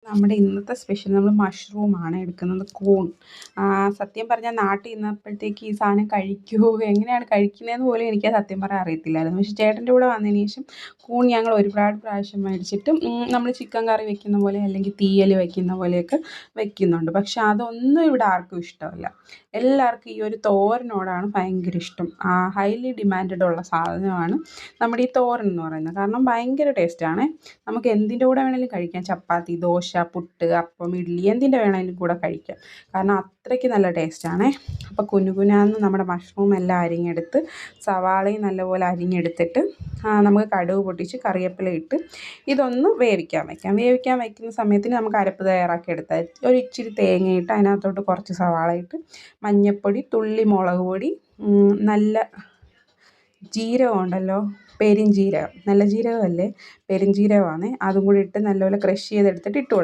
നമ്മുടെ ഇന്നത്തെ സ്പെഷ്യൽ നമ്മൾ മഷ്റൂമാണ് എടുക്കുന്നത്. കൂൺ. സത്യം പറഞ്ഞാൽ നാട്ടിൽ നിന്നപ്പോഴത്തേക്ക് ഈ സാധനം കഴിക്കുമോ, എങ്ങനെയാണ് കഴിക്കുന്നതെന്ന് പോലും എനിക്ക് സത്യം പറഞ്ഞാൽ അറിയത്തില്ലായിരുന്നു. പക്ഷേ ചേട്ടൻ്റെ കൂടെ വന്നതിന് ശേഷം കൂൺ ഞങ്ങൾ ഒരുപാട് പ്രാവശ്യം മേടിച്ചിട്ട് നമ്മൾ ചിക്കൻ കറി വെക്കുന്ന പോലെ അല്ലെങ്കിൽ തീയൽ വെക്കുന്ന പോലെയൊക്കെ വെക്കുന്നുണ്ട്. പക്ഷെ അതൊന്നും ഇവിടെ ആർക്കും ഇഷ്ടമല്ല. എല്ലാവർക്കും ഈ ഒരു തോരനോടാണ് ഭയങ്കര ഇഷ്ടം. ഹൈലി ഡിമാൻഡഡ് ഉള്ള സാധനമാണ് നമ്മുടെ ഈ തോരൻ എന്ന് പറയുന്നത്. കാരണം ഭയങ്കര ടേസ്റ്റാണ്. നമുക്ക് എന്തിൻ്റെ കൂടെ വേണമെങ്കിലും കഴിക്കാം. ചപ്പാത്തി, ദോശ, പുട്ട്, അപ്പം, ഇഡ്ഡലി എന്തിൻ്റെ വേണമെങ്കിലും കൂടെ കഴിക്കാം. കാരണം അത്രയ്ക്ക് നല്ല ടേസ്റ്റാണ്. അപ്പോൾ കുനുകുനാന്ന് നമ്മുടെ മഷ്റൂം എല്ലാം അരിഞ്ഞെടുത്ത് സവാളയും നല്ലപോലെ അരിഞ്ഞെടുത്തിട്ട് നമുക്ക് കടുക് പൊട്ടിച്ച് കറിവേപ്പില ഇട്ട് ഇതൊന്ന് വേവിക്കാൻ വയ്ക്കാം. വേവിക്കാൻ വയ്ക്കുന്ന സമയത്തിന് നമുക്ക് അരപ്പ് തയ്യാറാക്കി എടുത്താൽ ഒരു ഇച്ചിരി തേങ്ങയിട്ട് അതിനകത്തോട്ട് കുറച്ച് സവാള ഇട്ട് മഞ്ഞൾപ്പൊടി, തുള്ളി മുളക് പൊടി, നല്ല ജീരകം ഉണ്ടല്ലോ, പെരുംജീരകം, നല്ല ജീരകമല്ലേ, പെരുംജീരകമാണ്, അതും കൂടി ഇട്ട് നല്ലപോലെ ക്രഷ് ചെയ്തെടുത്തിട്ട് ഇട്ട് കൊടുക്കുക.